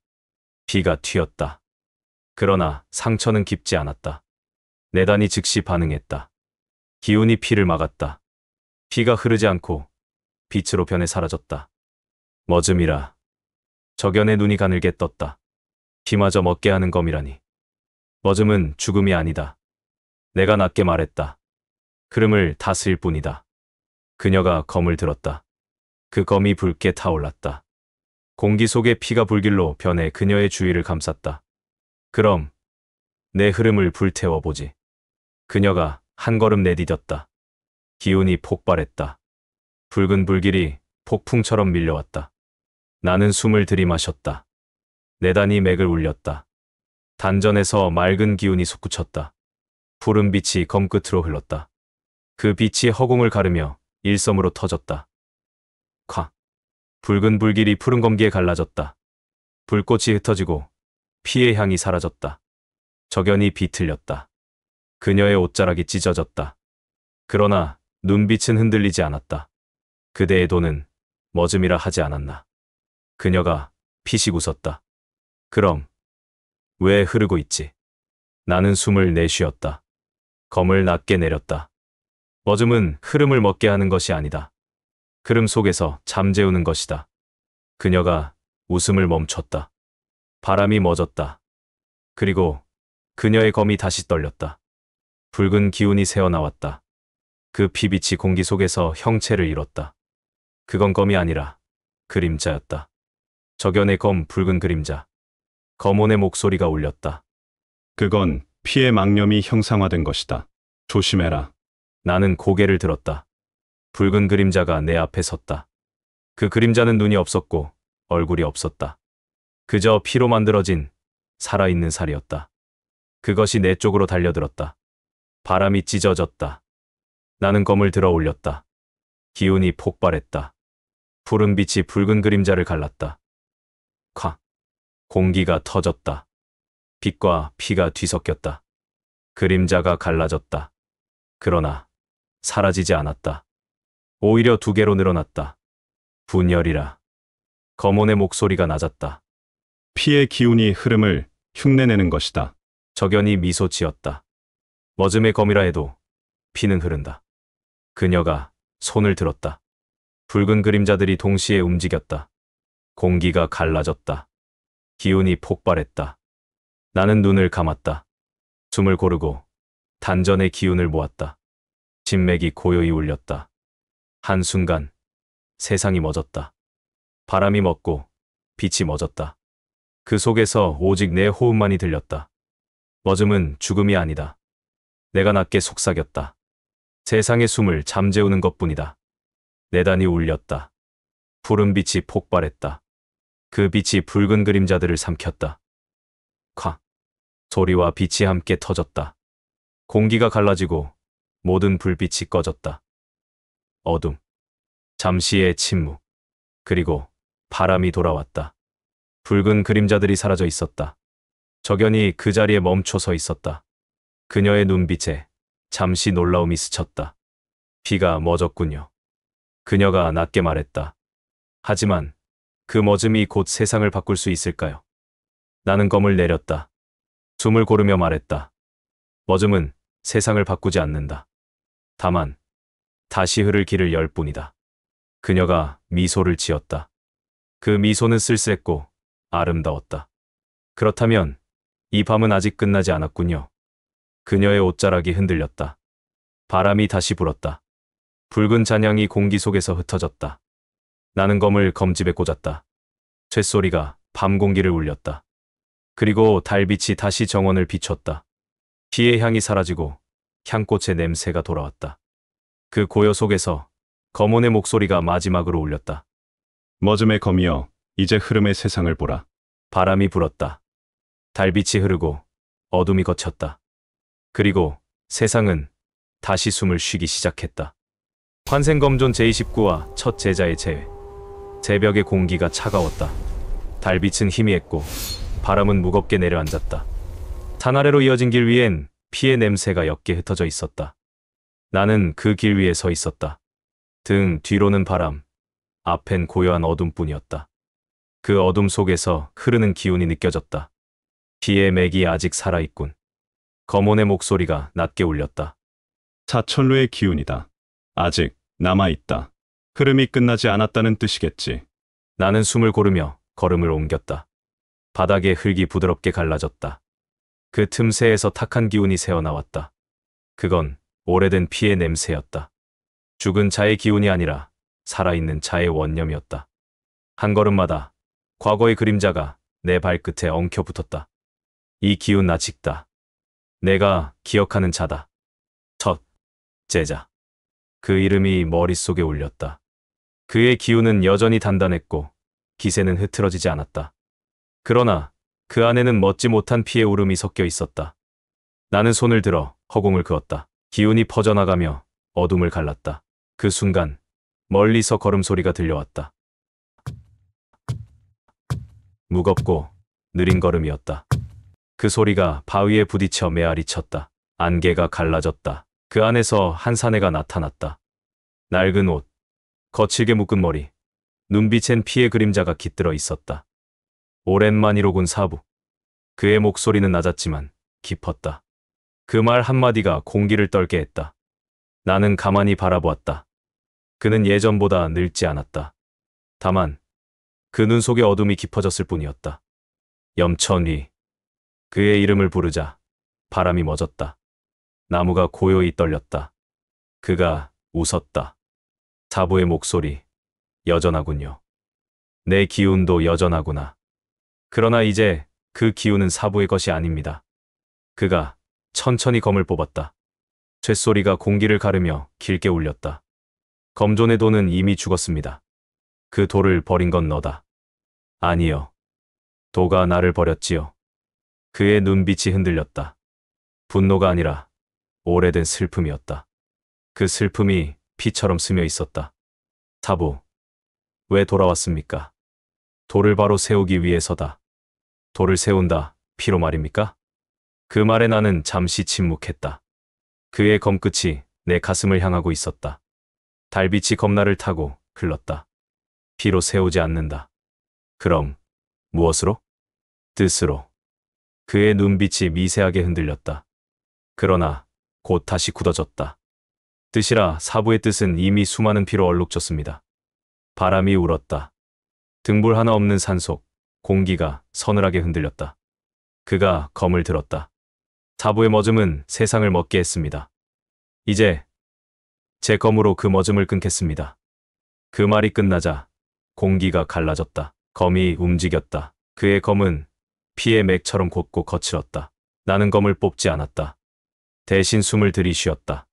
피가 튀었다. 그러나 상처는 깊지 않았다. 내단이 즉시 반응했다. 기운이 피를 막았다. 피가 흐르지 않고 빛으로 변해 사라졌다. 머즘이라. 적연의 눈이 가늘게 떴다. 피마저 먹게 하는 검이라니. 머즘은 죽음이 아니다. 내가 낮게 말했다. 흐름을 다스릴 뿐이다. 그녀가 검을 들었다. 그 검이 붉게 타올랐다. 공기 속에 피가 불길로 변해 그녀의 주위를 감쌌다. 그럼 내 흐름을 불태워보지. 그녀가 한 걸음 내디뎠다. 기운이 폭발했다. 붉은 불길이 폭풍처럼 밀려왔다. 나는 숨을 들이마셨다. 내단이 맥을 울렸다. 단전에서 맑은 기운이 솟구쳤다. 푸른 빛이 검끝으로 흘렀다. 그 빛이 허공을 가르며 일섬으로 터졌다. 콱. 붉은 불길이 푸른 검기에 갈라졌다. 불꽃이 흩어지고 피의 향이 사라졌다. 적연이 비틀렸다. 그녀의 옷자락이 찢어졌다. 그러나 눈빛은 흔들리지 않았다. 그대의 돈은 머즘이라 하지 않았나. 그녀가 피식 웃었다. 그럼 왜 흐르고 있지? 나는 숨을 내쉬었다. 검을 낮게 내렸다. 머즘은 흐름을 먹게 하는 것이 아니다. 흐름 속에서 잠재우는 것이다. 그녀가 웃음을 멈췄다. 바람이 멎었다. 그리고 그녀의 검이 다시 떨렸다. 붉은 기운이 새어나왔다. 그 피빛이 공기 속에서 형체를 이뤘다. 그건 검이 아니라 그림자였다. 적연의 검 붉은 그림자. 검혼의 목소리가 울렸다. 그건 피의 망념이 형상화된 것이다. 조심해라. 나는 고개를 들었다. 붉은 그림자가 내 앞에 섰다. 그 그림자는 눈이 없었고 얼굴이 없었다. 그저 피로 만들어진 살아있는 살이었다. 그것이 내 쪽으로 달려들었다. 바람이 찢어졌다. 나는 검을 들어 올렸다. 기운이 폭발했다. 푸른 빛이 붉은 그림자를 갈랐다. 콱. 공기가 터졌다. 빛과 피가 뒤섞였다. 그림자가 갈라졌다. 그러나 사라지지 않았다. 오히려 두 개로 늘어났다. 분열이라. 검혼의 목소리가 낮았다. 피의 기운이 흐름을 흉내내는 것이다. 적연이 미소 지었다. 머즘의 검이라 해도 피는 흐른다. 그녀가 손을 들었다. 붉은 그림자들이 동시에 움직였다. 공기가 갈라졌다. 기운이 폭발했다. 나는 눈을 감았다. 숨을 고르고 단전의 기운을 모았다. 진맥이 고요히 울렸다. 한순간 세상이 멎었다. 바람이 멎고 빛이 멎었다. 그 속에서 오직 내 호흡만이 들렸다. 머즘은 죽음이 아니다. 내가 낮게 속삭였다. 세상의 숨을 잠재우는 것뿐이다. 내단이 울렸다. 푸른 빛이 폭발했다. 그 빛이 붉은 그림자들을 삼켰다. 콱. 소리와 빛이 함께 터졌다. 공기가 갈라지고 모든 불빛이 꺼졌다. 어둠. 잠시의 침묵. 그리고 바람이 돌아왔다. 붉은 그림자들이 사라져 있었다. 적연이 그 자리에 멈춰 서 있었다. 그녀의 눈빛에 잠시 놀라움이 스쳤다. 피가 멎었군요. 그녀가 낮게 말했다. 하지만 그 멎음이 곧 세상을 바꿀 수 있을까요? 나는 검을 내렸다. 숨을 고르며 말했다. 멎음은 세상을 바꾸지 않는다. 다만 다시 흐를 길을 열 뿐이다. 그녀가 미소를 지었다. 그 미소는 쓸쓸했고 아름다웠다. 그렇다면 이 밤은 아직 끝나지 않았군요. 그녀의 옷자락이 흔들렸다. 바람이 다시 불었다. 붉은 잔향이 공기 속에서 흩어졌다. 나는 검을 검집에 꽂았다. 쇳소리가 밤 공기를 울렸다. 그리고 달빛이 다시 정원을 비췄다. 피의 향이 사라지고 향꽃의 냄새가 돌아왔다. 그 고요 속에서 검혼의 목소리가 마지막으로 울렸다. 머즘의 검이여, 이제 흐름의 세상을 보라. 바람이 불었다. 달빛이 흐르고 어둠이 걷혔다. 그리고 세상은 다시 숨을 쉬기 시작했다. 환생검존 제29화 첫 제자의 재회. 새벽의 공기가 차가웠다. 달빛은 희미했고 바람은 무겁게 내려앉았다. 산 아래로 이어진 길 위엔 피의 냄새가 옅게 흩어져 있었다. 나는 그 길 위에 서 있었다. 등 뒤로는 바람, 앞엔 고요한 어둠뿐이었다. 그 어둠 속에서 흐르는 기운이 느껴졌다. 피의 맥이 아직 살아있군. 검혼의 목소리가 낮게 울렸다. 사천루의 기운이다. 아직 남아있다. 흐름이 끝나지 않았다는 뜻이겠지. 나는 숨을 고르며 걸음을 옮겼다. 바닥에 흙이 부드럽게 갈라졌다. 그 틈새에서 탁한 기운이 새어나왔다. 그건 오래된 피의 냄새였다. 죽은 자의 기운이 아니라 살아있는 자의 원념이었다. 한 걸음마다 과거의 그림자가 내 발끝에 엉켜붙었다. 이 기운 아직다. 내가 기억하는 자다. 첫 제자. 그 이름이 머릿속에 울렸다. 그의 기운은 여전히 단단했고 기세는 흐트러지지 않았다. 그러나 그 안에는 멋지 못한 피의 울음이 섞여 있었다. 나는 손을 들어 허공을 그었다. 기운이 퍼져나가며 어둠을 갈랐다. 그 순간 멀리서 걸음소리가 들려왔다. 무겁고 느린 걸음이었다. 그 소리가 바위에 부딪혀 메아리 쳤다. 안개가 갈라졌다. 그 안에서 한 사내가 나타났다. 낡은 옷, 거칠게 묶은 머리, 눈빛엔 피의 그림자가 깃들어 있었다. 오랜만이로군 사부. 그의 목소리는 낮았지만 깊었다. 그 말 한마디가 공기를 떨게 했다. 나는 가만히 바라보았다. 그는 예전보다 늙지 않았다. 다만 그 눈 속의 어둠이 깊어졌을 뿐이었다. 염천위. 그의 이름을 부르자 바람이 멎었다. 나무가 고요히 떨렸다. 그가 웃었다. 사부의 목소리, 여전하군요. 내 기운도 여전하구나. 그러나 이제 그 기운은 사부의 것이 아닙니다. 그가 천천히 검을 뽑았다. 쇳소리가 공기를 가르며 길게 울렸다. 검존의 도는 이미 죽었습니다. 그 도를 버린 건 너다. 아니요. 도가 나를 버렸지요. 그의 눈빛이 흔들렸다. 분노가 아니라 오래된 슬픔이었다. 그 슬픔이 피처럼 스며 있었다. 사부, 왜 돌아왔습니까? 도를 바로 세우기 위해서다. 도를 세운다, 피로 말입니까? 그 말에 나는 잠시 침묵했다. 그의 검끝이 내 가슴을 향하고 있었다. 달빛이 검나를 타고 흘렀다. 피로 세우지 않는다. 그럼 무엇으로? 뜻으로. 그의 눈빛이 미세하게 흔들렸다. 그러나 곧 다시 굳어졌다. 뜻이라 사부의 뜻은 이미 수많은 피로 얼룩졌습니다. 바람이 울었다. 등불 하나 없는 산속, 공기가 서늘하게 흔들렸다. 그가 검을 들었다. 사부의 머즘은 세상을 먹게 했습니다. 이제 제 검으로 그 머즘을 끊겠습니다. 그 말이 끝나자 공기가 갈라졌다. 검이 움직였다. 그의 검은 피의 맥처럼 곧고 거칠었다. 나는 검을 뽑지 않았다. 대신 숨을 들이쉬었다.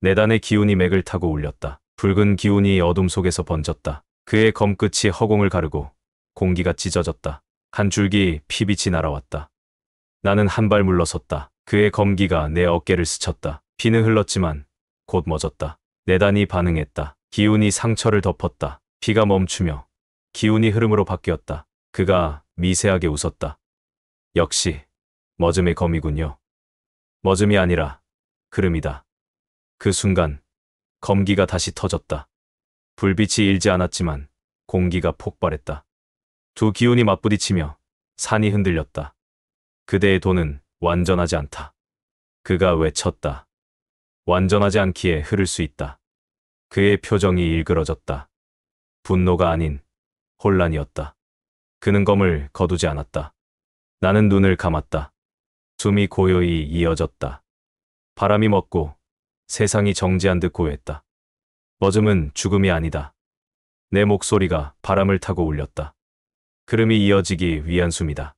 내단의 기운이 맥을 타고 울렸다. 붉은 기운이 어둠 속에서 번졌다. 그의 검끝이 허공을 가르고 공기가 찢어졌다. 한 줄기 피빛이 날아왔다. 나는 한 발 물러섰다. 그의 검기가 내 어깨를 스쳤다. 피는 흘렀지만 곧 멎었다. 내단이 반응했다. 기운이 상처를 덮었다. 피가 멈추며 기운이 흐름으로 바뀌었다. 그가 미세하게 웃었다. 역시 머즘의 검이군요. 머즘이 아니라 흐름이다. 그 순간 검기가 다시 터졌다. 불빛이 일지 않았지만 공기가 폭발했다. 두 기운이 맞부딪히며 산이 흔들렸다. 그대의 도는 완전하지 않다. 그가 외쳤다. 완전하지 않기에 흐를 수 있다. 그의 표정이 일그러졌다. 분노가 아닌 혼란이었다. 그는 검을 거두지 않았다. 나는 눈을 감았다. 숨이 고요히 이어졌다. 바람이 멎고 세상이 정지한 듯 고요했다. 머즘은 죽음이 아니다. 내 목소리가 바람을 타고 울렸다. 흐름이 이어지기 위한 숨이다.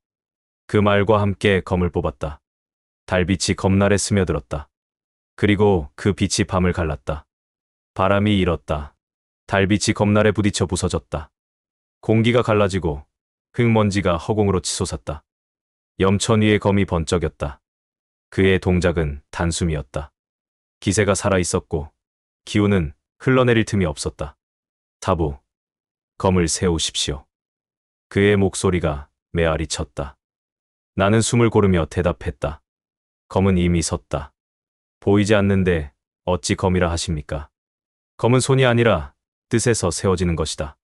그 말과 함께 검을 뽑았다. 달빛이 검날에 스며들었다. 그리고 그 빛이 밤을 갈랐다. 바람이 일었다. 달빛이 검날에 부딪혀 부서졌다. 공기가 갈라지고 흙먼지가 허공으로 치솟았다. 염천 위에 검이 번쩍였다. 그의 동작은 단숨이었다. 기세가 살아있었고 기운은 흘러내릴 틈이 없었다. 사부, 검을 세우십시오. 그의 목소리가 메아리 쳤다. 나는 숨을 고르며 대답했다. 검은 이미 섰다. 보이지 않는데 어찌 검이라 하십니까? 검은 손이 아니라 뜻에서 세워지는 것이다.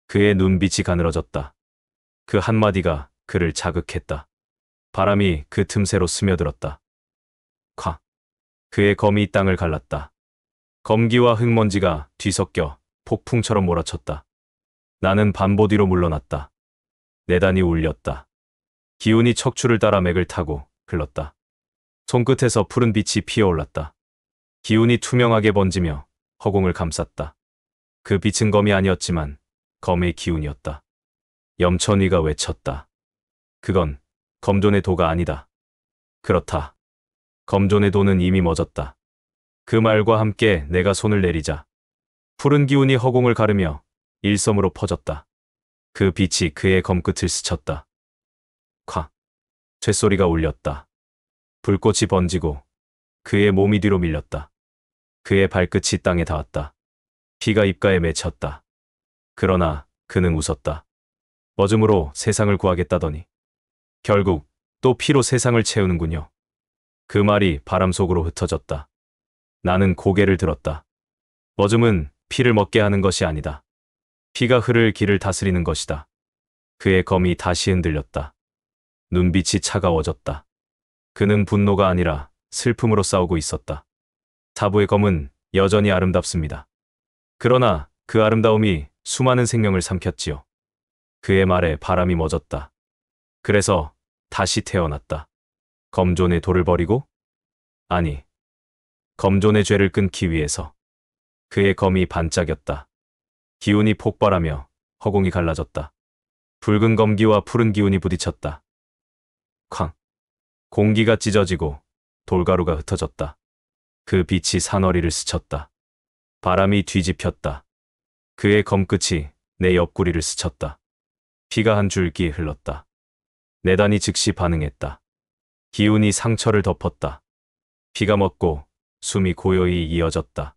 그의 눈빛이 가늘어졌다. 그 한마디가 그를 자극했다. 바람이 그 틈새로 스며들었다. 콱. 그의 검이 땅을 갈랐다. 검기와 흙먼지가 뒤섞여 폭풍처럼 몰아쳤다. 나는 반보 뒤로 물러났다. 내단이 울렸다. 기운이 척추를 따라 맥을 타고 흘렀다. 손끝에서 푸른 빛이 피어올랐다. 기운이 투명하게 번지며 허공을 감쌌다. 그 빛은 검이 아니었지만 검의 기운이었다. 염천위가 외쳤다. 그건 검존의 도가 아니다. 그렇다. 검존의 도는 이미 멎었다. 그 말과 함께 내가 손을 내리자 푸른 기운이 허공을 가르며 일섬으로 퍼졌다. 그 빛이 그의 검끝을 스쳤다. 콱. 쇳소리가 울렸다. 불꽃이 번지고 그의 몸이 뒤로 밀렸다. 그의 발끝이 땅에 닿았다. 피가 입가에 맺혔다. 그러나 그는 웃었다. 머즘으로 세상을 구하겠다더니 결국 또 피로 세상을 채우는군요. 그 말이 바람 속으로 흩어졌다. 나는 고개를 들었다. 머즘은 피를 먹게 하는 것이 아니다. 피가 흐를 길을 다스리는 것이다. 그의 검이 다시 흔들렸다. 눈빛이 차가워졌다. 그는 분노가 아니라 슬픔으로 싸우고 있었다. 사부의 검은 여전히 아름답습니다. 그러나 그 아름다움이 수많은 생명을 삼켰지요. 그의 말에 바람이 멎었다. 그래서 다시 태어났다. 검존의 도를 버리고? 아니, 검존의 죄를 끊기 위해서. 그의 검이 반짝였다. 기운이 폭발하며 허공이 갈라졌다. 붉은 검기와 푸른 기운이 부딪혔다. 쾅. 공기가 찢어지고 돌가루가 흩어졌다. 그 빛이 사너리를 스쳤다. 바람이 뒤집혔다. 그의 검끝이 내 옆구리를 스쳤다. 피가 한 줄기 흘렀다. 내단이 즉시 반응했다. 기운이 상처를 덮었다. 피가 멎고 숨이 고요히 이어졌다.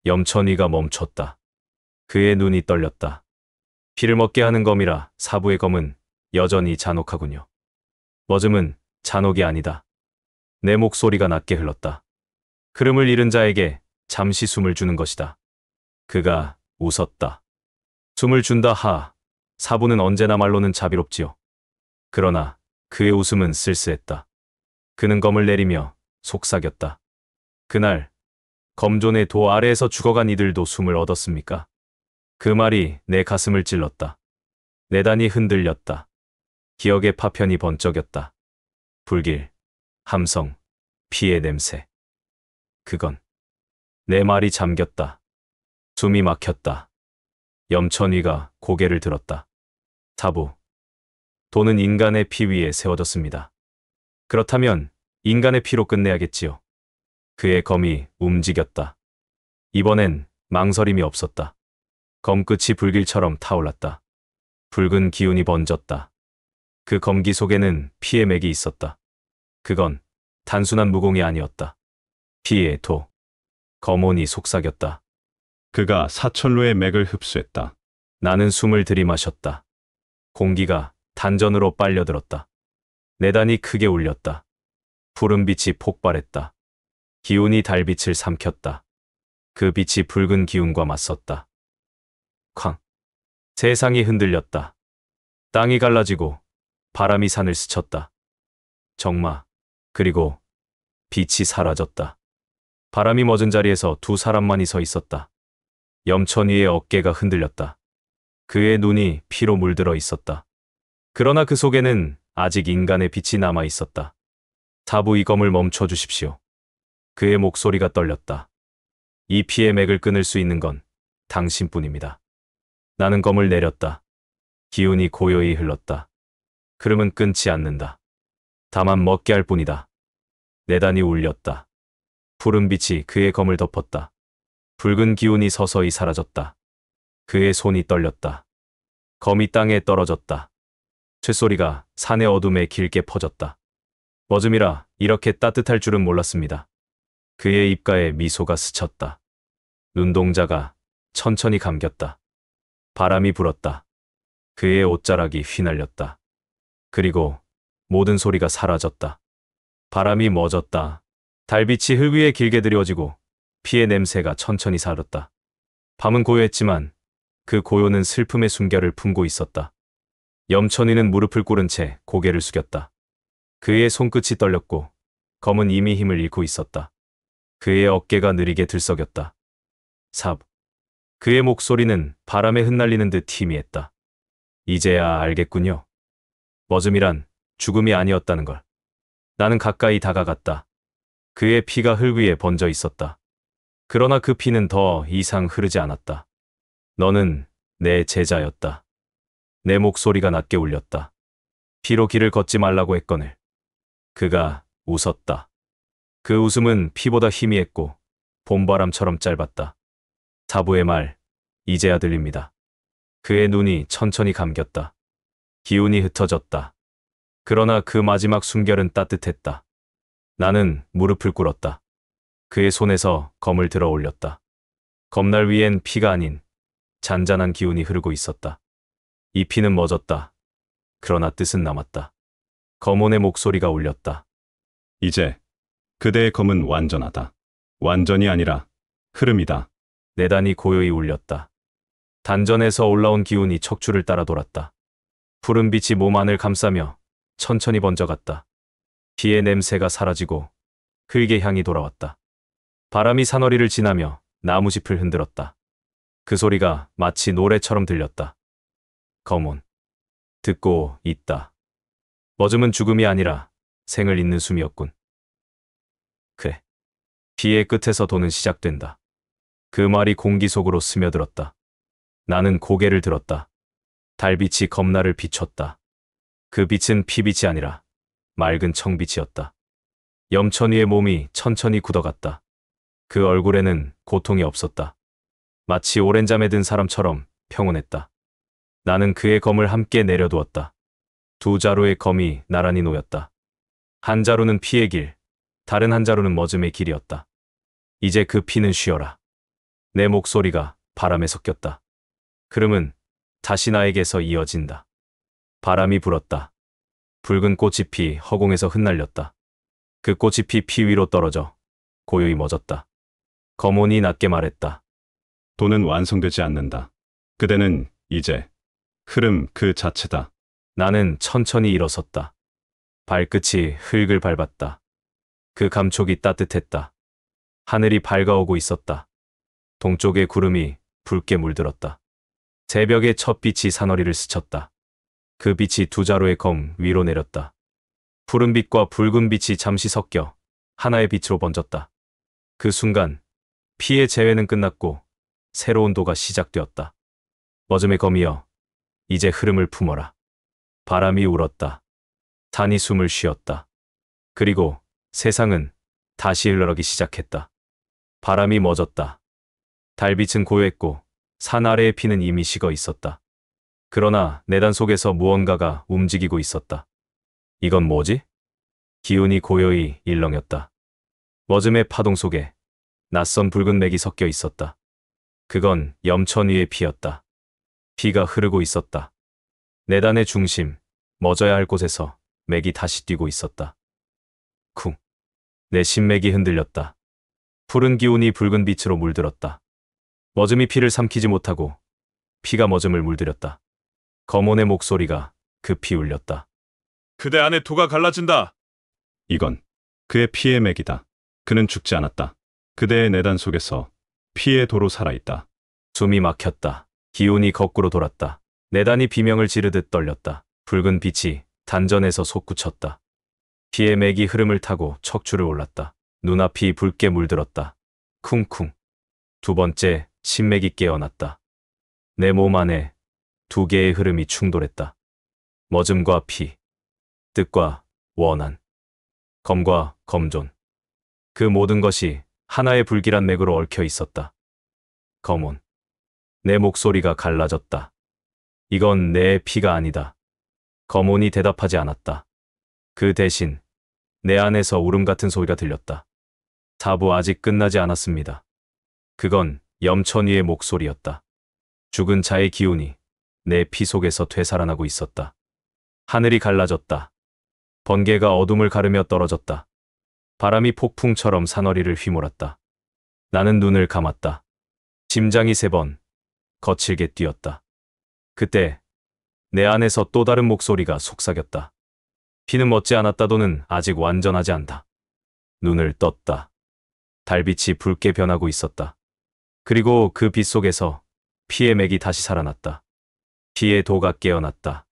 염천위가 멈췄다. 그의 눈이 떨렸다. 피를 먹게 하는 검이라 사부의 검은 여전히 잔혹하군요. 머즘은 잔혹이 아니다. 내 목소리가 낮게 흘렀다. 흐름을 잃은 자에게 잠시 숨을 주는 것이다. 그가 웃었다. 숨을 준다 하. 사부는 언제나 말로는 자비롭지요. 그러나 그의 웃음은 쓸쓸했다. 그는 검을 내리며 속삭였다. 그날 검존의 도 아래에서 죽어간 이들도 숨을 얻었습니까? 그 말이 내 가슴을 찔렀다. 내단이 흔들렸다. 기억의 파편이 번쩍였다. 불길, 함성, 피의 냄새. 그건 내 말이 잠겼다. 숨이 막혔다. 염천위가 고개를 들었다. 사부, 도는 인간의 피 위에 세워졌습니다. 그렇다면 인간의 피로 끝내야겠지요. 그의 검이 움직였다. 이번엔 망설임이 없었다. 검끝이 불길처럼 타올랐다. 붉은 기운이 번졌다. 그 검기 속에는 피의 맥이 있었다. 그건 단순한 무공이 아니었다. 피의 도. 검온이 속삭였다. 그가 사철로의 맥을 흡수했다. 나는 숨을 들이마셨다. 공기가 단전으로 빨려들었다. 내단이 크게 울렸다. 푸른 빛이 폭발했다. 기운이 달빛을 삼켰다. 그 빛이 붉은 기운과 맞섰다. 쾅. 세상이 흔들렸다. 땅이 갈라지고 바람이 산을 스쳤다. 정마. 그리고 빛이 사라졌다. 바람이 멎은 자리에서 두 사람만이 서 있었다. 염천위의 어깨가 흔들렸다. 그의 눈이 피로 물들어 있었다. 그러나 그 속에는 아직 인간의 빛이 남아 있었다. 사부 이 검을 멈춰 주십시오. 그의 목소리가 떨렸다. 이 피의 맥을 끊을 수 있는 건 당신뿐입니다. 나는 검을 내렸다. 기운이 고요히 흘렀다. 흐름은 끊지 않는다. 다만 먹게 할 뿐이다. 내단이 울렸다. 푸른 빛이 그의 검을 덮었다. 붉은 기운이 서서히 사라졌다. 그의 손이 떨렸다. 검이 땅에 떨어졌다. 쇳소리가 산의 어둠에 길게 퍼졌다. 머즘이라 이렇게 따뜻할 줄은 몰랐습니다. 그의 입가에 미소가 스쳤다. 눈동자가 천천히 감겼다. 바람이 불었다. 그의 옷자락이 휘날렸다. 그리고 모든 소리가 사라졌다. 바람이 멎었다. 달빛이 흙 위에 길게 드리워지고 피의 냄새가 천천히 사랐다. 밤은 고요했지만 그 고요는 슬픔의 숨결을 품고 있었다. 염천이는 무릎을 꿇은 채 고개를 숙였다. 그의 손끝이 떨렸고 검은 이미 힘을 잃고 있었다. 그의 어깨가 느리게 들썩였다. 삽. 그의 목소리는 바람에 흩날리는 듯 희미했다. 이제야 알겠군요. 머즘이란 죽음이 아니었다는 걸. 나는 가까이 다가갔다. 그의 피가 흙 위에 번져 있었다. 그러나 그 피는 더 이상 흐르지 않았다. 너는 내 제자였다. 내 목소리가 낮게 울렸다. 피로 길을 걷지 말라고 했거늘. 그가 웃었다. 그 웃음은 피보다 희미했고 봄바람처럼 짧았다. 사부의 말, 이제야 들립니다. 그의 눈이 천천히 감겼다. 기운이 흩어졌다. 그러나 그 마지막 숨결은 따뜻했다. 나는 무릎을 꿇었다. 그의 손에서 검을 들어 올렸다. 검날 위엔 피가 아닌 잔잔한 기운이 흐르고 있었다. 이 피는 멎었다. 그러나 뜻은 남았다. 검온의 목소리가 울렸다. 이제 그대의 검은 완전하다. 완전이 아니라 흐름이다. 내단이 고요히 울렸다. 단전에서 올라온 기운이 척추를 따라 돌았다. 푸른 빛이 몸 안을 감싸며 천천히 번져갔다. 피의 냄새가 사라지고 흙의 향이 돌아왔다. 바람이 산허리를 지나며 나무짚을 흔들었다. 그 소리가 마치 노래처럼 들렸다. 검온. 듣고 있다. 머즘은 죽음이 아니라 생을 잇는 숨이었군. 그래. 피의 끝에서 도는 시작된다. 그 말이 공기 속으로 스며들었다. 나는 고개를 들었다. 달빛이 검나를 비췄다. 그 빛은 피빛이 아니라 맑은 청빛이었다. 염천이의 몸이 천천히 굳어갔다. 그 얼굴에는 고통이 없었다. 마치 오랜 잠에 든 사람처럼 평온했다. 나는 그의 검을 함께 내려두었다. 두 자루의 검이 나란히 놓였다. 한 자루는 피의 길, 다른 한 자루는 머즘의 길이었다. 이제 그 피는 쉬어라. 내 목소리가 바람에 섞였다. 흐름은 다시 나에게서 이어진다. 바람이 불었다. 붉은 꽃잎이 허공에서 흩날렸다. 그 꽃잎이 피 위로 떨어져 고요히 멎었다. 검온이 낮게 말했다. 도는 완성되지 않는다. 그대는 이제 흐름 그 자체다. 나는 천천히 일어섰다. 발끝이 흙을 밟았다. 그 감촉이 따뜻했다. 하늘이 밝아오고 있었다. 동쪽의 구름이 붉게 물들었다. 새벽의 첫 빛이 산허리를 스쳤다. 그 빛이 두 자루의 검 위로 내렸다. 푸른 빛과 붉은 빛이 잠시 섞여 하나의 빛으로 번졌다. 그 순간 피의 재회는 끝났고 새로운 도가 시작되었다. 머즘의 검이여, 이제 흐름을 품어라. 바람이 울었다. 산이 숨을 쉬었다. 그리고 세상은 다시 흘러가기 시작했다. 바람이 멎었다. 달빛은 고요했고 산 아래의 피는 이미 식어 있었다. 그러나 내단 속에서 무언가가 움직이고 있었다. 이건 뭐지? 기운이 고요히 일렁였다. 머즘의 파동 속에 낯선 붉은 맥이 섞여 있었다. 그건 염천위의 피였다. 피가 흐르고 있었다. 내단의 중심, 멎어야 할 곳에서 맥이 다시 뛰고 있었다. 쿵. 내 신맥이 흔들렸다. 푸른 기운이 붉은 빛으로 물들었다. 머즘이 피를 삼키지 못하고 피가 머즘을 물들였다. 검온의 목소리가 급히 울렸다. 그대 안에 도가 갈라진다. 이건 그의 피의 맥이다. 그는 죽지 않았다. 그대의 내단 속에서 피의 도로 살아있다. 숨이 막혔다. 기운이 거꾸로 돌았다. 내단이 비명을 지르듯 떨렸다. 붉은 빛이 단전에서 솟구쳤다. 피의 맥이 흐름을 타고 척추를 올랐다. 눈앞이 붉게 물들었다. 쿵쿵. 두 번째, 신맥이 깨어났다. 내 몸 안에 두 개의 흐름이 충돌했다. 머즘과 피, 뜻과 원한, 검과 검존. 그 모든 것이 하나의 불길한 맥으로 얽혀 있었다. 검온. 내 목소리가 갈라졌다. 이건 내 피가 아니다. 검온이 대답하지 않았다. 그 대신 내 안에서 울음 같은 소리가 들렸다. 사부 아직 끝나지 않았습니다. 그건 염천위의 목소리였다. 죽은 자의 기운이 내 피 속에서 되살아나고 있었다. 하늘이 갈라졌다. 번개가 어둠을 가르며 떨어졌다. 바람이 폭풍처럼 사너리를 휘몰았다. 나는 눈을 감았다. 심장이 3번 거칠게 뛰었다. 그때 내 안에서 또 다른 목소리가 속삭였다. 피는 멎지 않았다도는 아직 완전하지 않다. 눈을 떴다. 달빛이 붉게 변하고 있었다. 그리고 그 빛 속에서 피의 맥이 다시 살아났다. 피의 도가 깨어났다.